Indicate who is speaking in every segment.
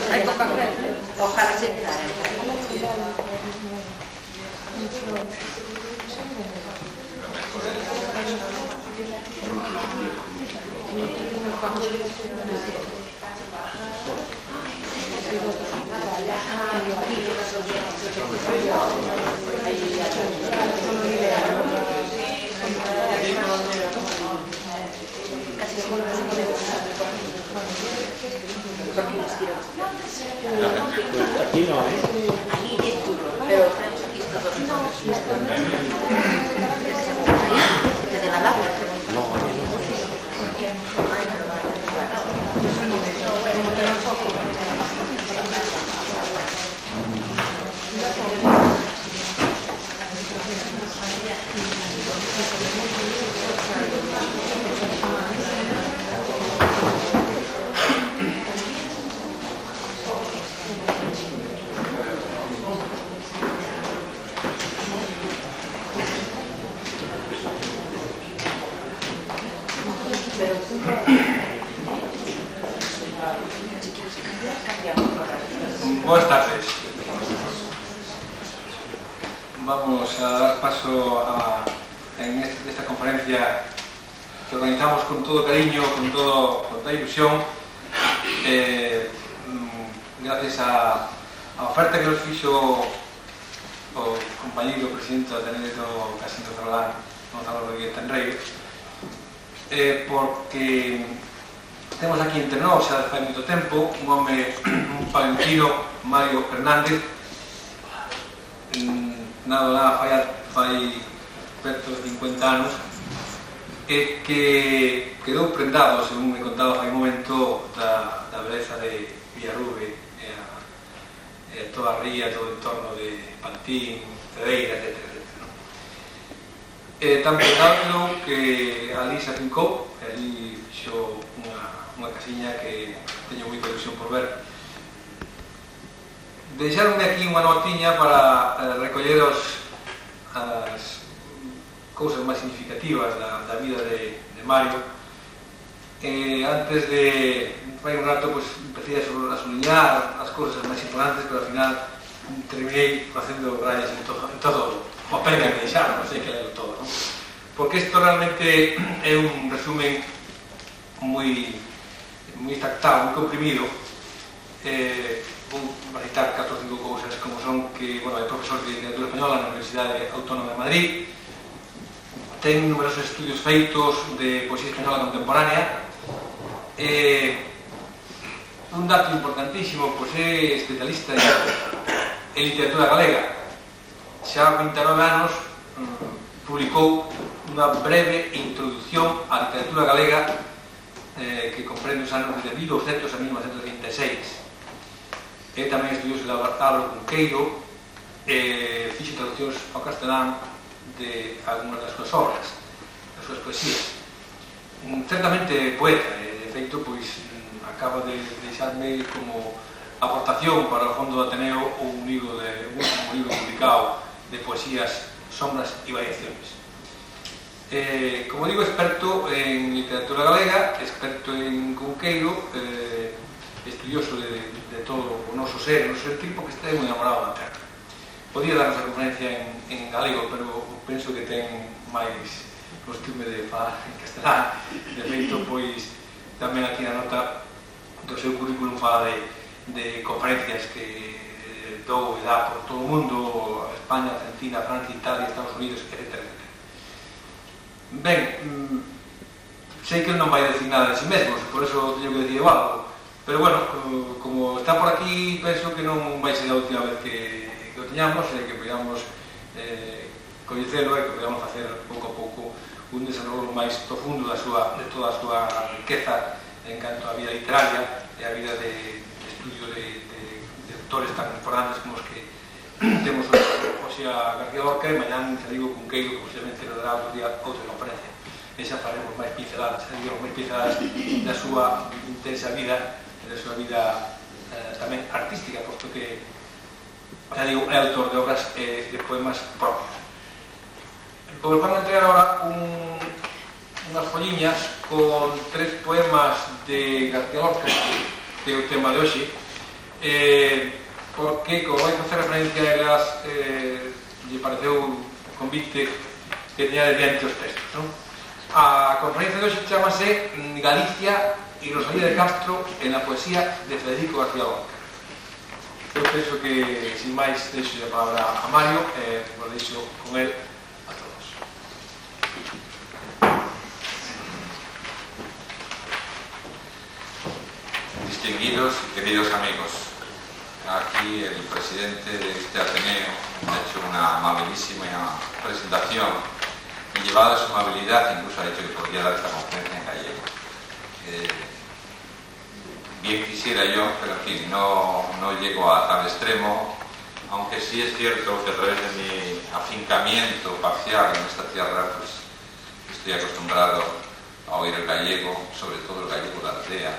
Speaker 1: Hay poca gente. Ojalá se quedara.
Speaker 2: Aquí no, ¿eh?
Speaker 1: Aquí dentro, pero tenemos aquí todos. ¿De la lava?
Speaker 3: Buenas tardes. Vamos a dar paso en esta conferencia que organizamos con todo cariño, con toda ilusión, gracias a oferta que nos hizo o compañero presidente do Ateneo Casino Zarolán, Gonzalo Rodríguez Tenreiro, porque temos aquí entre nós xa fai moito tempo un palentino, Mario Fernández, nada fai perto de 50 anos, que quedou prendado, según me contaba fai un momento, da beleza de Villarrube, toda a ría, todo o entorno de Pantín, Cedeira, etc. Tan prendado que ali se afincou, e ali fixo unha casiña que teño moita ilusión por ver. Deixaronme aquí unha notiña para recoller as cousas máis significativas da vida de Mario. Antes de fai un rato empecé a sublinhar as cousas máis importantes, pero ao final terminei facendo rayas en todo o papel que me deixaron, non sei que leio todo, non? Porque isto realmente é un resumen moi extractado, moi comprimido. Vou citar 4 ou 5 cousas, como son que, é profesor de literatura española na Universidade Autónoma de Madrid, ten numerosos estudios feitos de poesía española contemporánea. Un dato importantísimo, é especialista en literatura galega. Xa a 29 anos publicou unha breve introducción á literatura galega que comprende os anos de 1200 a 1936. Tamén estudiou o Álvaro Cunqueiro, fixo traduccións ao castelán de algunhas das súas obras, das súas poesías. Certamente poeta, de feito, acaba de deixarme como aportación para o Fondo do Ateneo un último libro publicado de poesías, sombras e variaciones. Como digo, experto en literatura galega, experto en Cunqueiro, estudioso de todo o noso ser, tipo que está moi enamorado da terra. Podía darnos a conferencia en galego, pero penso que ten máis costume de falar en castelán. De feito, tamén aquí na nota do seu currículum fala de conferencias que dou e dá por todo o mundo, España, Argentina, Francia, Italia, Estados Unidos, etc. Ben, sei que non vai decir nada de si mesmo, por eso teño que decir algo. Pero como está por aquí, penso que non vai ser a última vez que o teñamos, e que podamos coñecelo e que podamos facer pouco a pouco un desarrollo máis profundo de toda a súa riqueza en canto a vida literaria e a vida de estudio de autores tan importantes como os que temos hoxe a García Lorca, e mañán Federico Cunqueiro, que posiblemente nos dará outro día outra conferencia. E xa faremos máis pinceladas da súa intensa vida, da súa vida tamén artística, posto que xa digo, é autor de obras de poemas propios. Pois van a entregar ahora unhas folliñas con 3 poemas de García Lorca, que é o tema de hoxe, porque, como vai facer referencia a elas, lle pareceu un convite que teña diante os textos, non? A conferencia de hoxe chamase Galicia y Rosalía de Castro en la poesía de Federico García Lorca. Eu penso que, sin máis, deixo a palabra a Mario, vos deixo con él a todos.
Speaker 4: Distinguidos y queridos amigos, aquí el presidente de este Ateneo ha hecho una amabilísima presentación y llevado su amabilidad, incluso ha dicho que podría dar esta conferencia en gallego. Bien quisiera yo, pero en fin, no llego a tal extremo, aunque sí es cierto que a través de mi afincamiento parcial en esta tierra, pues estoy acostumbrado a oír el gallego, sobre todo el gallego de aldea,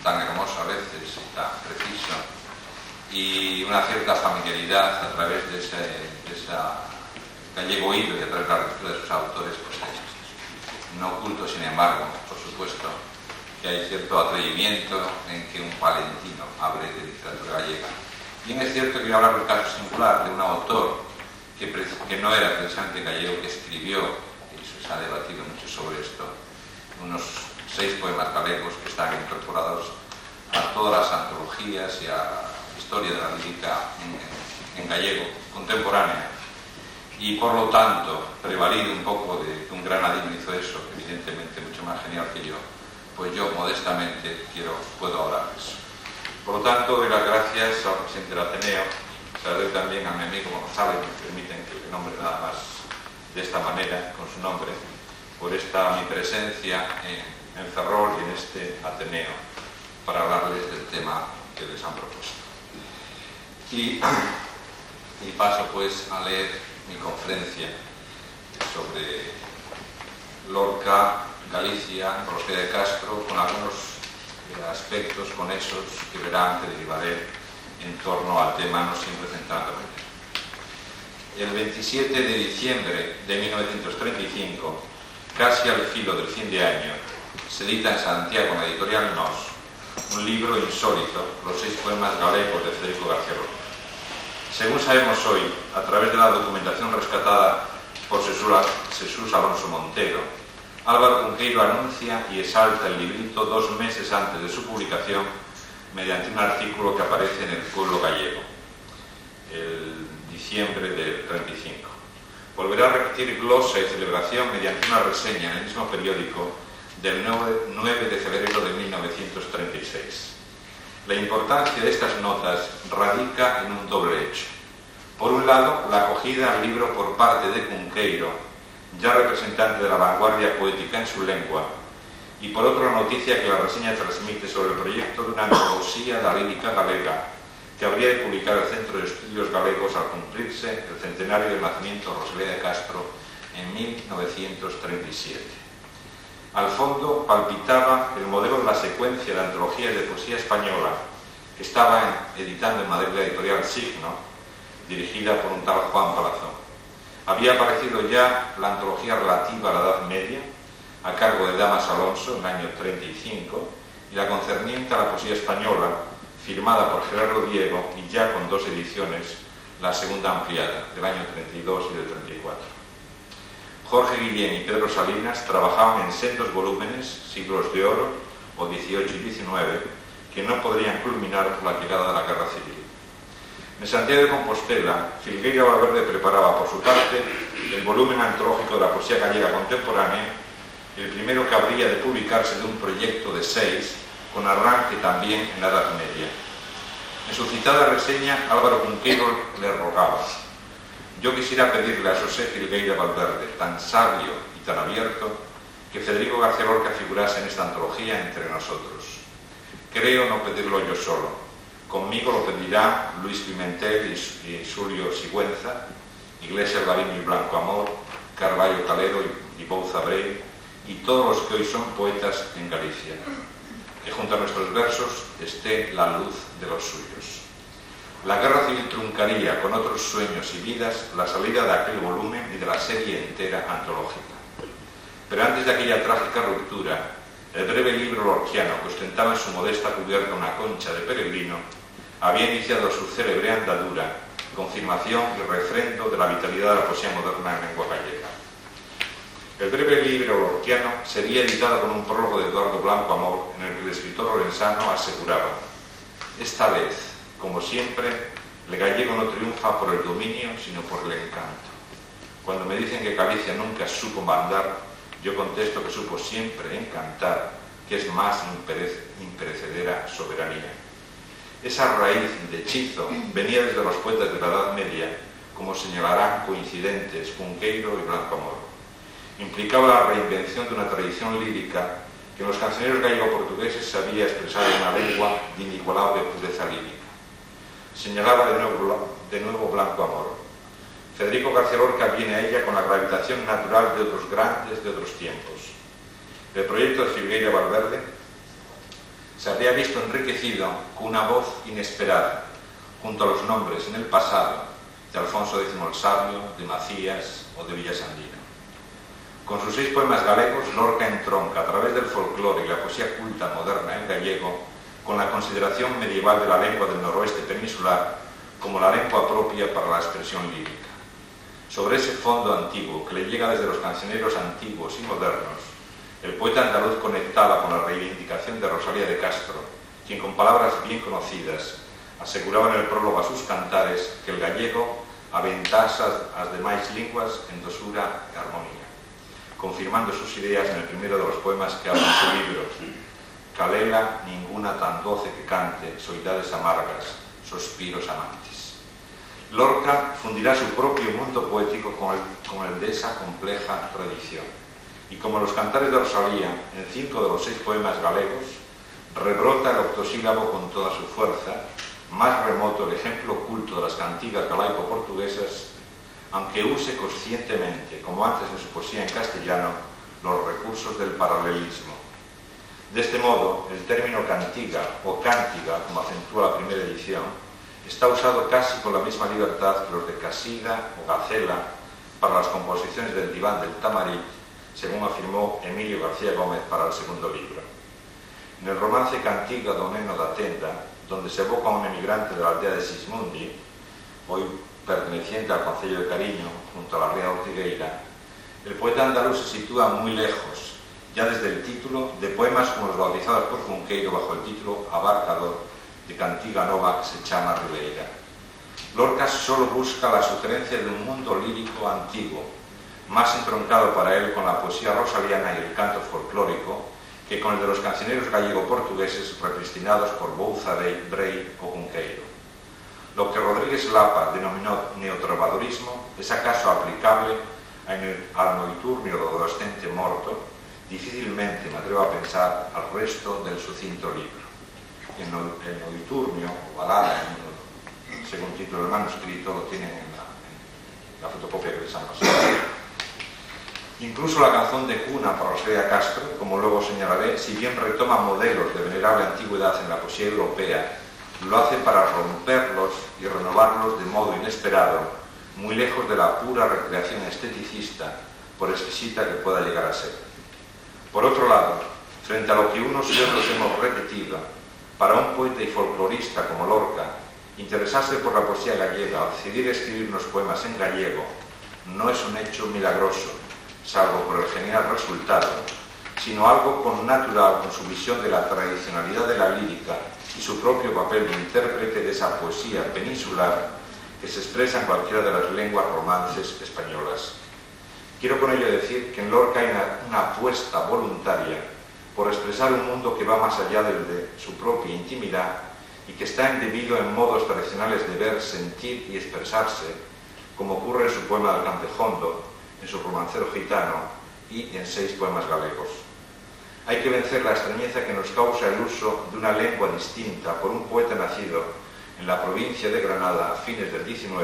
Speaker 4: tan hermoso a veces y tan preciso, y una cierta familiaridad a través de ese gallego oído y a través de la lectura de sus autores, pues no oculto, sin embargo, por supuesto, que hay cierto atrevimiento en que un palentino hable de literatura gallega. Bien es cierto que voy a hablar del caso singular de un autor que no era precisamente gallego, que escribió, y se ha debatido mucho sobre esto, unos 6 poemas galegos que están incorporados a todas las antologías y a la historia de la lírica en gallego contemporánea. Y por lo tanto, prevalido un poco de que un granadino hizo eso, evidentemente mucho más genial que yo, pues yo modestamente puedo hablarles. Por lo tanto, doy las gracias al presidente del Ateneo, se las doy también a mi amigo González, que me permiten que le nombre nada más de esta manera, con su nombre, por esta mi presencia en Ferrol y en este Ateneo, para hablarles del tema que les han propuesto. Y paso pues a leer mi conferencia sobre Lorca, Galicia, Rosalía de Castro, con algunos aspectos conexos que verán que derivaré en torno al tema, no siempre centrándome. El 27 de diciembre de 1935, casi al filo del fin de año, se edita en Santiago, en la editorial Nos, un libro insólito, los 6 poemas galegos de Federico García Lorca. Según sabemos hoy, a través de la documentación rescatada por Jesús Alonso Montero, Álvaro Cunqueiro anuncia y exalta el librito 2 meses antes de su publicación mediante un artículo que aparece en El Pueblo Gallego, el diciembre del 35. Volverá a repetir glosa y celebración mediante una reseña en el mismo periódico del 9 de febrero de 1936. La importancia de estas notas radica en un doble hecho. Por un lado, la acogida al libro por parte de Cunqueiro, ya representante de la vanguardia poética en su lengua, y por otro la noticia que la reseña transmite sobre el proyecto de una antología de la lírica galega que habría de publicar el Centro de Estudios Galegos al cumplirse el centenario del nacimiento de Rosalía de Castro en 1937. Al fondo palpitaba el modelo de la secuencia de antologías de poesía española que estaba editando en Madrid la editorial Signo, dirigida por un tal Juan Palazón. Había aparecido ya la antología relativa a la Edad Media, a cargo de Damas Alonso, en el año 35, y la concerniente a la poesía española, firmada por Gerardo Diego, y ya con 2 ediciones, la segunda ampliada, del año 32 y del 34. Jorge Guillén y Pedro Salinas trabajaban en sendos volúmenes, siglos de oro, o 18 y 19, que no podrían culminar por la llegada de la Guerra Civil. En Santiago de Compostela, Filgueira Valverde preparaba por su parte el volumen antológico de la poesía gallega contemporánea, el primero que habría de publicarse de un proyecto de 6, con arranque también en la Edad Media. En su citada reseña, Álvaro Cunqueiro le rogaba: yo quisiera pedirle a José Filgueira Valverde, tan sabio y tan abierto, que Federico García Lorca figurase en esta antología entre nosotros. Creo no pedirlo yo solo. Conmigo lo pedirá Luis Pimentel y Julio Sigüenza, Iglesias Gaviño y Blanco Amor, Carballo Calero y Bouza Brey, y todos los que hoy son poetas en Galicia. Que junto a nuestros versos esté la luz de los suyos. La guerra civil truncaría con otros sueños y vidas la salida de aquel volumen y de la serie entera antológica. Pero antes de aquella trágica ruptura, el breve libro lorquiano, que ostentaba en su modesta cubierta una concha de peregrino, había iniciado su célebre andadura, confirmación y refrendo de la vitalidad de la poesía moderna en lengua gallega. El breve libro lorquiano sería editado con un prólogo de Eduardo Blanco Amor, en el que el escritor lorenzano aseguraba: esta vez, como siempre, el gallego no triunfa por el dominio, sino por el encanto. Cuando me dicen que Galicia nunca supo mandar, yo contesto que supo siempre encantar, que es más imperecedera soberanía. Esa raíz de hechizo venía desde los poetas de la Edad Media, como señalarán coincidentes Cunqueiro y Blanco Amor. Implicaba la reinvención de una tradición lírica que en los cancioneros gallego-portugueses sabía expresar en una lengua de inigualable pureza lírica. Señalaba de nuevo Blanco Amor: Federico García Lorca viene a ella con la gravitación natural de otros grandes de otros tiempos. El proyecto de Filgueira Valverde se habría visto enriquecido con una voz inesperada, junto a los nombres en el pasado de Alfonso X el Sabio, de Macías o de Villasandino. Con sus 6 poemas galegos, Lorca entronca a través del folclore y la poesía culta moderna en gallego con la consideración medieval de la lengua del noroeste peninsular como la lengua propia para la expresión lírica. Sobre ese fondo antiguo que le llega desde los cancioneros antiguos y modernos, el poeta andaluz conectaba con la reivindicación de Rosalía de Castro, quien con palabras bien conocidas aseguraba en el prólogo a sus cantares que el gallego aventasa as demais linguas en dosura e armonía, confirmando sus ideas en el primero de los poemas que abre su libro: Calela, ninguna tan doce que cante, soidades amargas, suspiros amantes. Lorca fundirá su propio mundo poético con el de esa compleja tradición. Y como los cantares de Rosalía, en 5 de los 6 poemas galegos, rebrota el octosílabo con toda su fuerza, más remoto el ejemplo oculto de las cantigas galaico-portuguesas, aunque use conscientemente, como antes en su poesía en castellano, los recursos del paralelismo. De este modo, el término cantiga o cántiga, como acentúa la primera edición, está usado casi con la misma libertad que los de Casida o Gacela para las composiciones del diván del Tamarit, según afirmó Emilio García Gómez para el segundo libro. En el romance Cantiga do Neno da Tenda, donde se evoca a un emigrante de la aldea de Sismundi, hoy perteneciente al concello de Cariño, junto a la ría Ortigueira, el poeta andaluz se sitúa muy lejos, ya desde el título, de poemas como los bautizados por Cunqueiro bajo el título Abarcador de Cantiga Nova se chama Ribeira. Lorca solo busca la sugerencia de un mundo lírico antiguo, más entroncado para él con la poesía rosaliana y el canto folclórico que con el de los cancioneros gallego-portugueses repristinados por Bouza, Brey o Cunqueiro. Lo que Rodríguez Lapa denominó neotrovadorismo es acaso aplicable al Noiturnio do Adolescente Morto. Difícilmente me atrevo a pensar al resto del sucinto libro. El Noiturnio, o balada, según título del manuscrito, lo tienen en la fotocopia que les han pasado. Incluso la canción de cuna para Rosalía Castro, como luego señalaré, si bien retoma modelos de venerable antigüedad en la poesía europea, lo hace para romperlos y renovarlos de modo inesperado, muy lejos de la pura recreación esteticista, por exquisita que pueda llegar a ser. Por otro lado, frente a lo que unos y otros hemos repetido, para un poeta y folclorista como Lorca, interesarse por la poesía gallega o decidir escribir unos poemas en gallego no es un hecho milagroso, salvo por el genial resultado, sino algo connatural con su visión de la tradicionalidad de la lírica y su propio papel de intérprete de esa poesía peninsular que se expresa en cualquiera de las lenguas romances españolas. Quiero con ello decir que en Lorca hay una apuesta voluntaria por expresar un mundo que va más allá del de su propia intimidad y que está embebido en modos tradicionales de ver, sentir y expresarse, como ocurre en su poema del Cantejondo, en su romancero gitano y en 6 poemas galegos. Hay que vencer la extrañeza que nos causa el uso de una lengua distinta por un poeta nacido en la provincia de Granada a fines del XIX,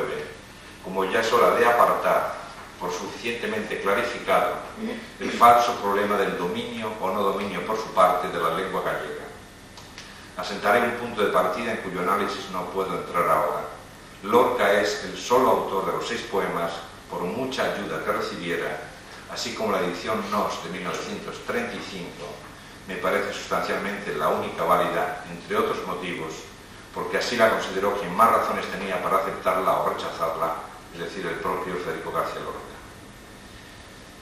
Speaker 4: como ya es hora de apartar, por suficientemente clarificado, el falso problema del dominio o no dominio por su parte de la lengua gallega. Asentaré un punto de partida en cuyo análisis no puedo entrar ahora. Lorca es el solo autor de los 6 poemas, por mucha ayuda que recibiera, así como la edición Nos de 1935, me parece sustancialmente la única válida, entre otros motivos, porque así la consideró quien más razones tenía para aceptarla o rechazarla, es decir, el propio Federico García Lorca.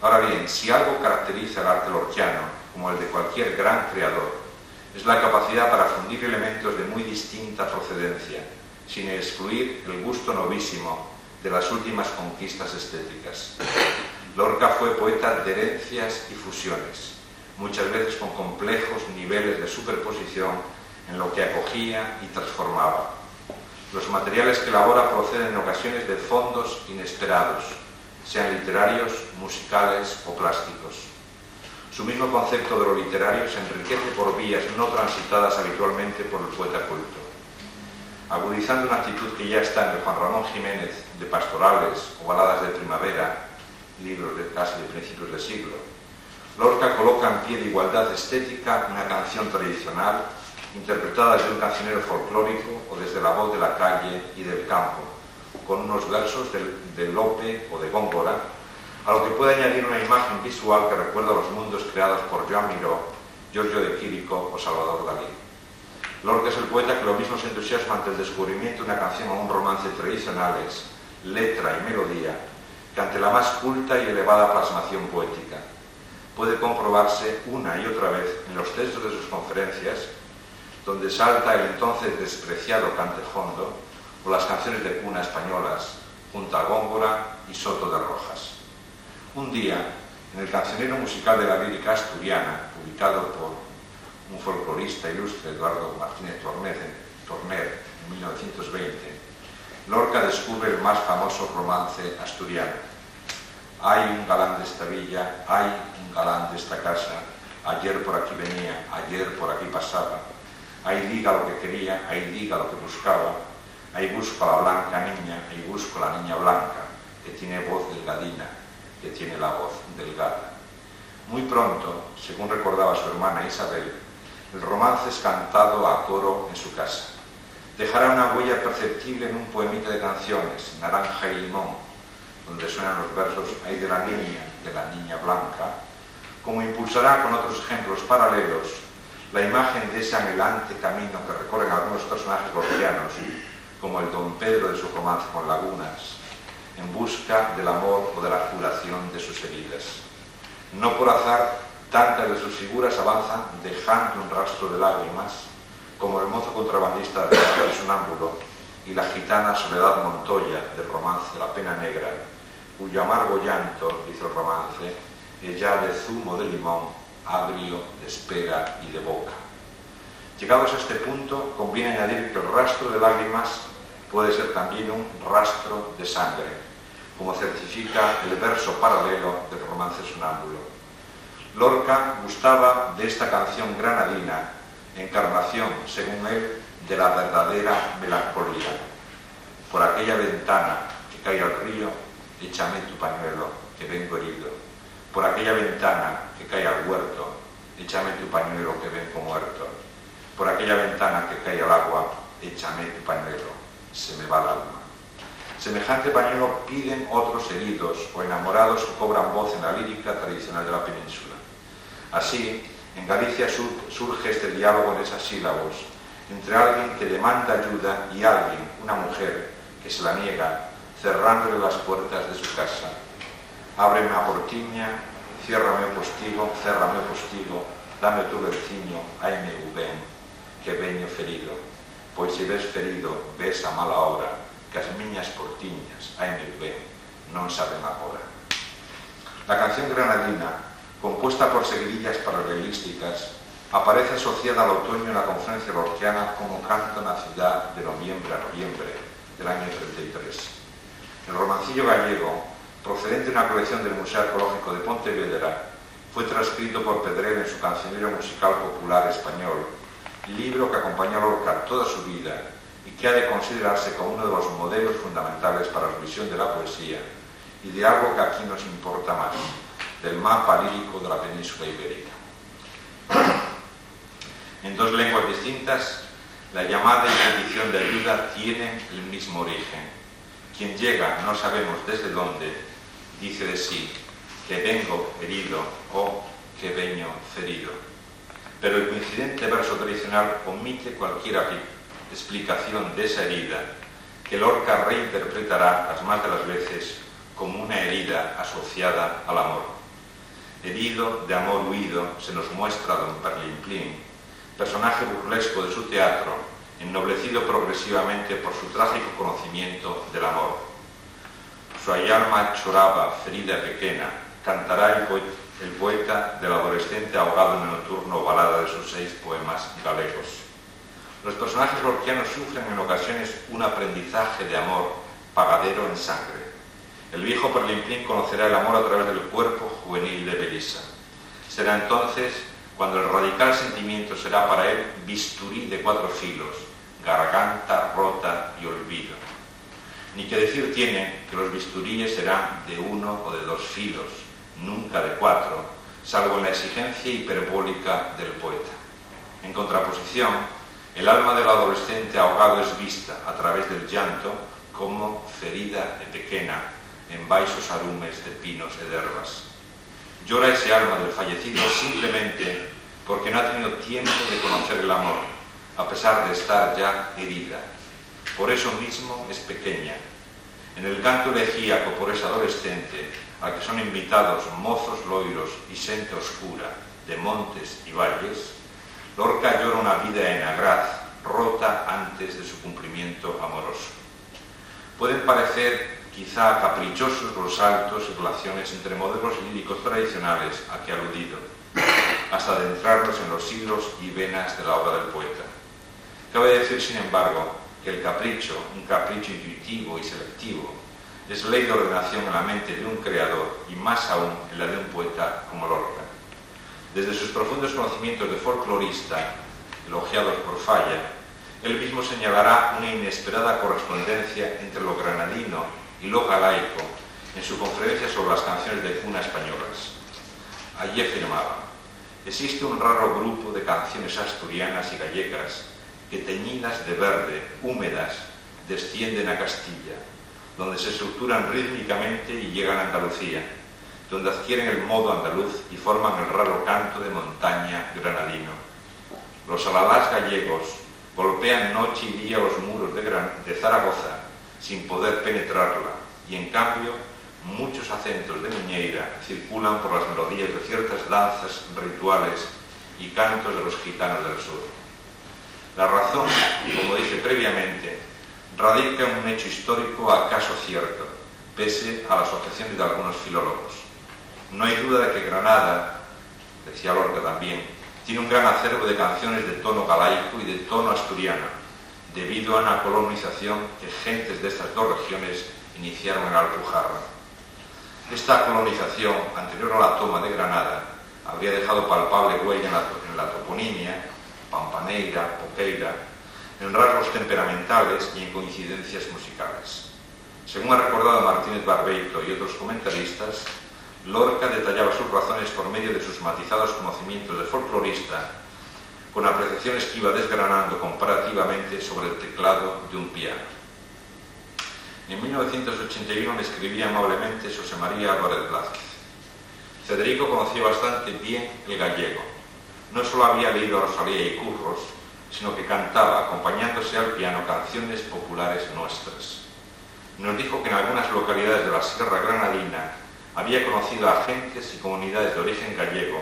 Speaker 4: Ahora bien, si algo caracteriza el arte lorquiano, como el de cualquier gran creador, es la capacidad para fundir elementos de muy distinta procedencia, sin excluir el gusto novísimo de las últimas conquistas estéticas. Lorca fue poeta de herencias y fusiones, muchas veces con complejos niveles de superposición en lo que acogía y transformaba. Los materiales que elabora proceden en ocasiones de fondos inesperados, sean literarios, musicales o plásticos. Su mismo concepto de lo literario se enriquece por vías no transitadas habitualmente por el poeta culto. Agudizando una actitud que ya está en el Juan Ramón Jiménez de pastorales o baladas de primavera, libros casi de principios de siglo, Lorca coloca en pie de igualdad estética una canción tradicional interpretada desde un cancionero folclórico o desde la voz de la calle y del campo, con unos versos de Lope o de Góngora, a lo que puede añadir una imagen visual que recuerda a los mundos creados por Joan Miró, Giorgio de Quirico o Salvador Dalí. Lorca es el poeta que lo mismo se entusiasma ante el descubrimiento de una canción o un romance tradicionales, letra y melodía, que ante la más culta y elevada plasmación poética. Puede comprobarse una y otra vez en los textos de sus conferencias, donde salta el entonces despreciado cantejondo o las canciones de cuna españolas, junto a Góngora y Soto de Rojas. Un día, en el cancionero musical de la lírica asturiana, publicado por un folclorista ilustre, Eduardo Martínez Torner, en 1920, Lorca descubre el más famoso romance asturiano. Hay un galán de esta villa, hay un galán de esta casa, ayer por aquí venía, ayer por aquí pasaba, ahí diga lo que quería, ahí diga lo que buscaba, ahí busco a la blanca niña, ahí busco a la niña blanca, que tiene voz delgadina, que tiene la voz delgada. Muy pronto, según recordaba su hermana Isabel, el romance es cantado a coro en su casa. Dejará una huella perceptible en un poemita de canciones, Naranja y Limón, donde suenan los versos "Ay de la niña blanca", como impulsará con otros ejemplos paralelos la imagen de ese anhelante camino que recorren algunos personajes lorquianos, como el Don Pedro de su romance con Lagunas, en busca del amor o de la curación de sus heridas. No por azar, tantas de sus figuras avanzan dejando un rastro de lágrimas, como el mozo contrabandista de Sonámbulo y la gitana Soledad Montoya del romance La Pena Negra, cuyo amargo llanto, dice el romance, es ya de zumo de limón, agrio, de espera y de boca. Llegados a este punto, conviene añadir que el rastro de lágrimas puede ser también un rastro de sangre, como certifica el verso paralelo del romance Sonámbulo. Lorca gustaba de esta canción granadina, encarnación, según él, de la verdadera melancolía. Por aquella ventana que cae al río, échame tu pañuelo, que vengo herido. Por aquella ventana que cae al huerto, échame tu pañuelo, que vengo muerto. Por aquella ventana que cae al agua, échame tu pañuelo, se me va el alma. Semejante pañuelo piden otros heridos o enamorados que cobran voz en la lírica tradicional de la península. Así, en Galicia surge este diálogo en esas sílabos, entre alguien que demanda ayuda y alguien, una mujer, que se la niega, cerrándole las puertas de su casa. Ábreme a portiña, ciérrame o postigo, cérrame o postigo, dame tu veciño, ai meu ben, que veño ferido. Pois se ves ferido, ves a mala hora, que as miñas portiñas, ai meu ben, non saben agora. La canción granadina, compuesta por seguidillas paralelísticas, aparece asociada al otoño en la conferencia lorquiana como canto en la ciudad de noviembre a noviembre del año 33. El romancillo gallego, procedente de una colección del Museo Arqueológico de Pontevedra, fue transcrito por Pedrell en su Cancionero Musical Popular Español, libro que acompañó a Lorca toda su vida y que ha de considerarse como uno de los modelos fundamentales para la visión de la poesía y de algo que aquí nos importa más, del mapa lírico de la península ibérica. En dos lenguas distintas, La llamada y petición de ayuda tienen el mismo origen. Quien llega, no sabemos desde dónde, dice de sí, que vengo herido o que veño ferido. Pero el coincidente verso tradicional omite cualquier explicación de esa herida, que Lorca reinterpretará las más de las veces como una herida asociada al amor. Herido de amor huido se nos muestra don Perlimplín, personaje burlesco de su teatro, ennoblecido progresivamente por su trágico conocimiento del amor. Su alma choraba, ferida pequeña, cantará el poeta del adolescente ahogado en el nocturno balada de sus 6 poemas galegos. Los personajes lorquianos sufren en ocasiones un aprendizaje de amor pagadero en sangre. El viejo Perlimplín conocerá el amor a través del cuerpo juvenil de Belisa. Será entonces cuando el radical sentimiento será para él bisturí de 4 filos, garganta rota y olvido. Ni que decir tiene que los bisturíes serán de 1 o de 2 filos, nunca de 4, salvo en la exigencia hiperbólica del poeta. En contraposición, el alma del adolescente ahogado es vista a través del llanto como ferida de pequeña en baixos arumes de pinos e d'ervas. Llora ese alma del fallecido simplemente porque no ha tenido tiempo de conocer el amor, a pesar de estar ya herida. Por eso mismo es pequeña. En el canto elegíaco por ese adolescente, al que son invitados mozos loiros y xente oscura de montes y valles, Lorca llora una vida en agraz, rota antes de su cumplimiento amoroso. Pueden parecer quizá caprichosos los saltos y relaciones entre modelos líricos tradicionales a que he aludido, hasta adentrarnos en los siglos y venas de la obra del poeta. Cabe decir, sin embargo, que el capricho, un capricho intuitivo y selectivo, es ley de ordenación en la mente de un creador y más aún en la de un poeta como Lorca. Desde sus profundos conocimientos de folclorista, elogiados por Falla, él mismo señalará una inesperada correspondencia entre lo granadino y lo galaico en su conferencia sobre las canciones de cuna españolas. Allí afirmaba: existe un raro grupo de canciones asturianas y gallegas que, teñidas de verde, húmedas, descienden a Castilla, donde se estructuran rítmicamente y llegan a Andalucía, donde adquieren el modo andaluz y forman el raro canto de montaña granadino. Los alalás gallegos golpean noche y día los muros de Zaragoza sin poder penetrarla, y en cambio muchos acentos de Miñeira circulan por las melodías de ciertas danzas rituales y cantos de los gitanos del sur. La razón, como dije previamente, radica en un hecho histórico acaso cierto, pese a las objeciones de algunos filólogos. No hay duda de que Granada, decía Lorca también, tiene un gran acervo de canciones de tono galaico y de tono asturiano, debido a una colonización que gentes de estas dos regiones iniciaron en la Alpujarra. Esta colonización, anterior a la toma de Granada, habría dejado palpable huella en la toponimia, pampaneira, poqueira, en rasgos temperamentales y en coincidencias musicales. Según ha recordado Martínez Barbeito y otros comentaristas, Lorca detallaba sus razones por medio de sus matizados conocimientos de folclorista, con apreciaciones que iba desgranando comparativamente sobre el teclado de un piano. En 1981 me escribía amablemente José María Álvarez Blázquez. Federico conocía bastante bien el gallego. No solo había leído a Rosalía y Curros, sino que cantaba, acompañándose al piano, canciones populares nuestras. Nos dijo que en algunas localidades de la Sierra Granadina había conocido a gentes y comunidades de origen gallego,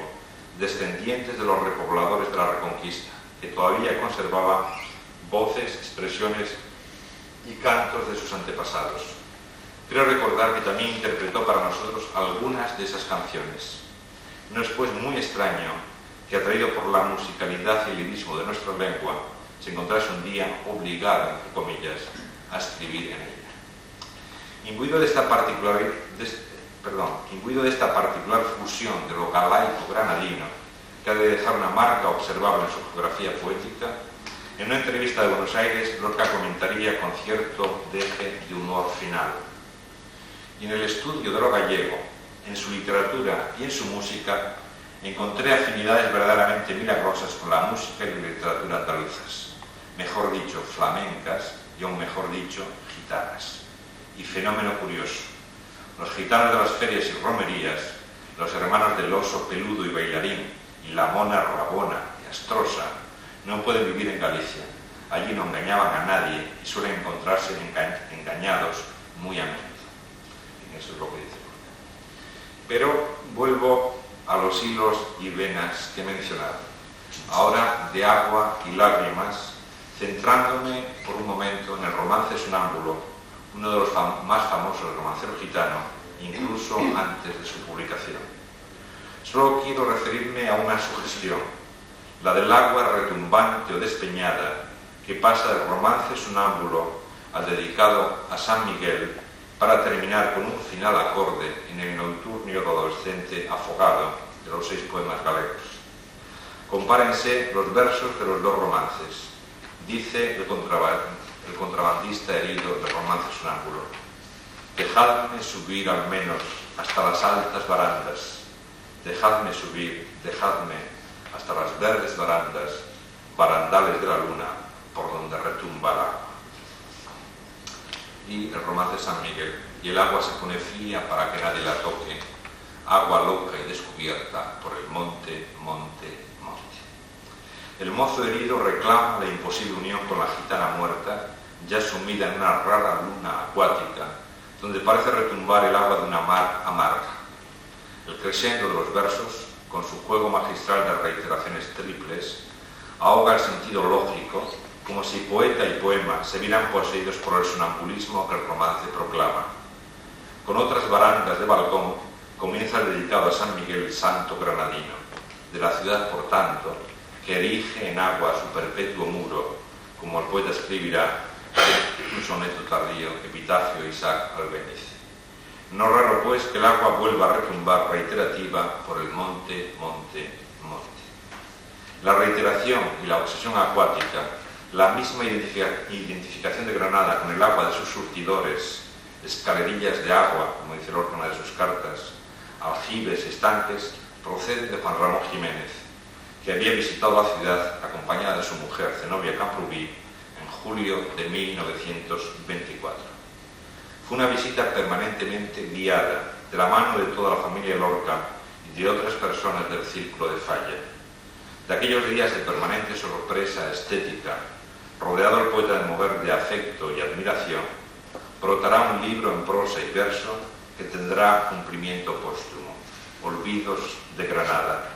Speaker 4: descendientes de los repobladores de la Reconquista, que todavía conservaban voces, expresiones y cantos de sus antepasados. Creo recordar que también interpretó para nosotros algunas de esas canciones. No es pues muy extraño que, atraído por la musicalidad y el lirismo de nuestra lengua, se encontrase un día obligado, entre comillas, a escribir en ella. Imbuido de esta particular fusión de lo galaico granadino, que ha de dejar una marca observable en su geografía poética, en una entrevista de Buenos Aires, Lorca comentaría con cierto deje de humor final: y en el estudio de lo gallego, en su literatura y en su música, encontré afinidades verdaderamente milagrosas con la música y la literatura andaluzas. mejor dicho flamencas y aún mejor dicho gitanas. Y fenómeno curioso, los gitanos de las ferias y romerías, los hermanos del oso peludo y bailarín y la mona rabona y astrosa, no pueden vivir en Galicia. Allí no engañaban a nadie y suelen encontrarse engañados muy a menudo. Y eso es lo que dice. Pero vuelvo a los hilos y venas que he mencionado. Ahora de agua y lágrimas, centrándome por un momento en el romance sonámbulo, uno de los más famosos del romancero gitano, incluso antes de su publicación. Solo quiero referirme a una sugestión, la del agua retumbante o despeñada, que pasa del romance sonámbulo al dedicado a San Miguel, para terminar con un final acorde en el nocturnio adolescente afogado de los 6 poemas galegos. Compárense los versos de los dos romances. Dice el contrabandista herido del romance sonámbulo: dejadme subir al menos hasta las altas barandas, dejadme subir, dejadme hasta las verdes barandas, barandales de la luna, por donde retumba el agua. Y el romance San Miguel: y el agua se pone fría para que nadie la toque, agua loca y descubierta por el monte, monte, monte. El mozo herido reclama la imposible unión con la gitana muerta, ya sumida en una rara luna acuática, donde parece retumbar el agua de una mar amarga. El crescendo de los versos, con su juego magistral de reiteraciones triples, ahoga el sentido lógico, como si poeta y poema se vieran poseídos por el sonambulismo que el romance proclama. Con otras barandas de balcón comienza el dedicado a San Miguel Santo Granadino, de la ciudad, por tanto, que erige en agua su perpetuo muro, como el poeta escribirá en un soneto tardío, epitafio Isaac Albéniz. No raro, pues, que el agua vuelva a retumbar reiterativa por el monte, monte, monte. La reiteración y la obsesión acuática, la misma identificación de Granada con el agua de sus surtidores, escalerillas de agua, como dice Lorca en una de sus cartas, aljibes, estanques, procede de Juan Ramón Jiménez, que había visitado la ciudad acompañada de su mujer Zenobia Camprubí en julio de 1924. Fue una visita permanentemente guiada, de la mano de toda la familia Lorca y de otras personas del círculo de Falla. De aquellos días de permanente sorpresa estética, rodeado el poeta de mover de afecto y admiración, brotará un libro en prosa y verso que tendrá cumplimiento póstumo: Olvidos de Granada.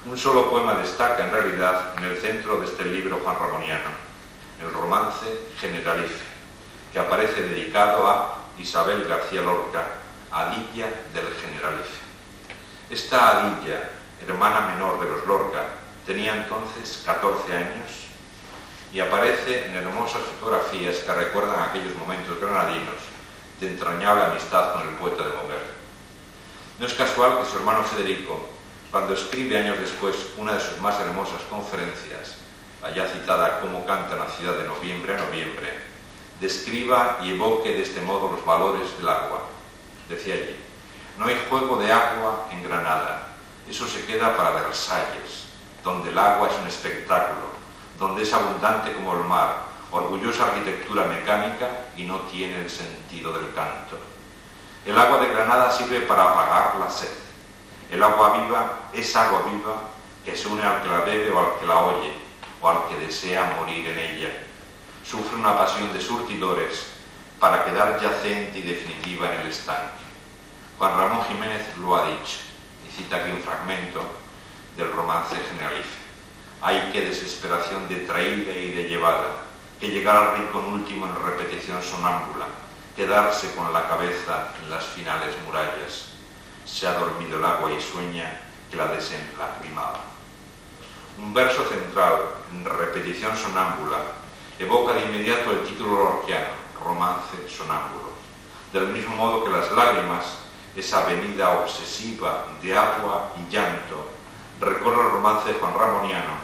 Speaker 4: Un solo poema destaca en realidad en el centro de este libro juanramoniano, el romance Generalife, que aparece dedicado a Isabel García Lorca, Adilla del Generalife. Esta Adilla, hermana menor de los Lorca, tenía entonces 14 años y aparece en hermosas fotografías que recuerdan aquellos momentos granadinos de entrañable amistad con el poeta de Moguer. No es casual que su hermano Federico, cuando escribe años después una de sus más hermosas conferencias, la ya citada Cómo canta la ciudad de noviembre a noviembre, describa y evoque de este modo los valores del agua. Decía allí: no hay juego de agua en Granada, eso se queda para Versalles, donde el agua es un espectáculo, donde es abundante como el mar, orgullosa arquitectura mecánica y no tiene el sentido del canto. El agua de Granada sirve para apagar la sed. El agua viva es agua viva que se une al que la bebe o al que la oye, o al que desea morir en ella. Sufre una pasión de surtidores para quedar yacente y definitiva en el estanque. Juan Ramón Jiménez lo ha dicho, y cita aquí un fragmento del romance Generalife: ¡ay, qué desesperación de traída y de llevada! Que llegar al rincón último en repetición sonámbula, quedarse con la cabeza en las finales murallas. Se ha dormido el agua y sueña que la desenlagrimaba. Un verso central, en repetición sonámbula, evoca de inmediato el título lorquiano, romance sonámbulo. Del mismo modo que las lágrimas, esa avenida obsesiva de agua y llanto, recorre el romance de Juan Ramoniano,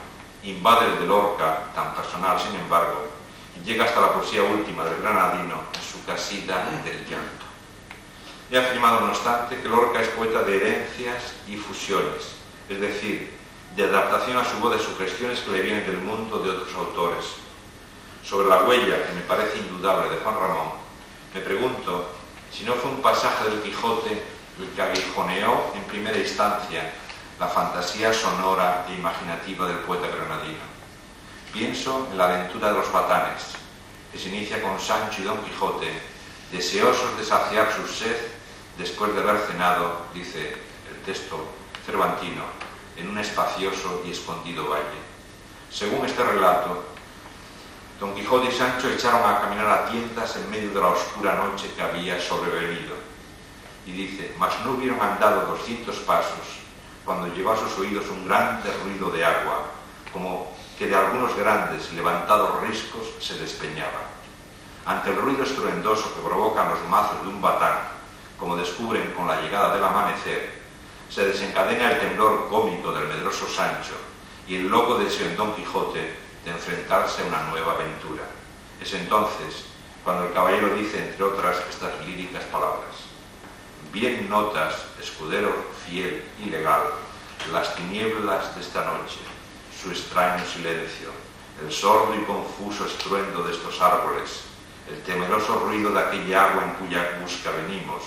Speaker 4: invade el de Lorca, tan personal sin embargo, y llega hasta la poesía última del granadino en su casita del llanto. He afirmado, no obstante, que Lorca es poeta de herencias y fusiones, es decir, de adaptación a su voz de sugestiones que le vienen del mundo de otros autores. sobre la huella que me parece indudable de Juan Ramón, me pregunto si no fue un pasaje del Quijote el que aguijoneó en primera instancia la fantasía sonora e imaginativa del poeta granadino. Pienso en la aventura de los batanes, que se inicia con Sancho y Don Quijote, deseosos de saciar su sed después de haber cenado, dice el texto cervantino, en un espacioso y escondido valle. Según este relato, Don Quijote y Sancho echaron a caminar a tientas en medio de la oscura noche que había sobrevenido. Y dice, mas no hubieron andado 200 pasos cuando llegó a sus oídos un grande ruido de agua, como que de algunos grandes levantados riscos se despeñaba. Ante el ruido estruendoso que provocan los mazos de un batán, como descubren con la llegada del amanecer, se desencadena el temblor cómico del medroso Sancho y el loco deseo en Don Quijote de enfrentarse a una nueva aventura. Es entonces cuando el caballero dice, entre otras, estas líricas palabras: bien notas, escudero fiel y legal, las tinieblas de esta noche, su extraño silencio, el sordo y confuso estruendo de estos árboles, el temeroso ruido de aquella agua en cuya busca venimos,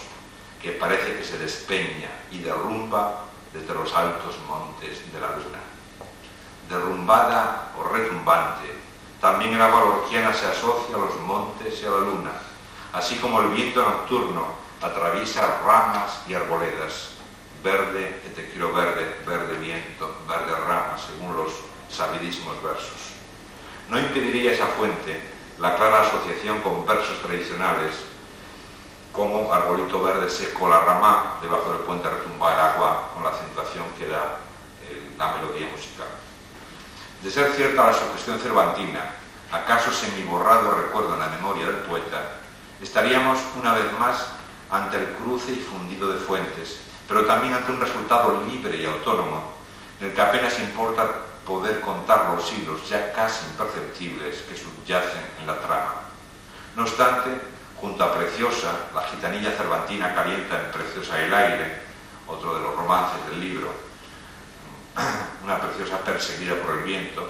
Speaker 4: que parece que se despeña y derrumba desde los altos montes de la luna. Derrumbada o retumbante, también el agua lorquiana se asocia a los montes y a la luna, así como el viento nocturno atraviesa ramas y arboledas. Verde, que te quiero verde, verde viento, verde rama, según los sabidísimos versos. No impediría esa fuente la clara asociación con versos tradicionales, como arbolito verde seco la rama, debajo del puente retumba el agua, con la acentuación que da la melodía musical. De ser cierta la sugestión cervantina, acaso semiborrado recuerdo en la memoria del poeta, estaríamos una vez más ante el cruce y fundido de fuentes, pero también ante un resultado libre y autónomo, en el que apenas importa poder contar los hilos ya casi imperceptibles que subyacen en la trama. No obstante, junto a Preciosa, la gitanilla cervantina calienta en Preciosa el aire, otro de los romances del libro, una Preciosa perseguida por el viento,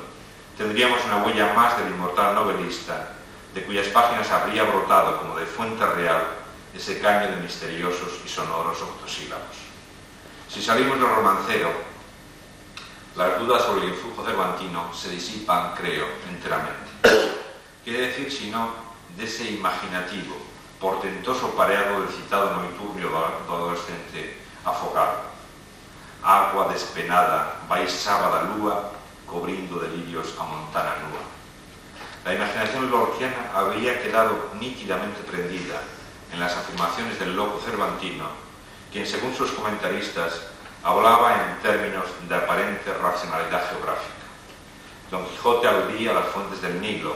Speaker 4: tendríamos una huella más del inmortal novelista, de cuyas páginas habría brotado como de fuente real ese caño de misteriosos y sonoros octosílabos. Si salimos del romancero, las dudas sobre el influjo cervantino se disipan, creo, enteramente. ¿Qué decir sino de ese imaginativo, portentoso pareado del citado nocturnio adolescente afogado? Agua despenada, vai sábada lúa, cobrindo de lirios a montana nua. La imaginación lorquiana habría quedado nítidamente prendida en las afirmaciones del loco cervantino, quien, según sus comentaristas, hablaba en términos de aparente racionalidad geográfica. Don Quijote aludía a las fuentes del Nilo,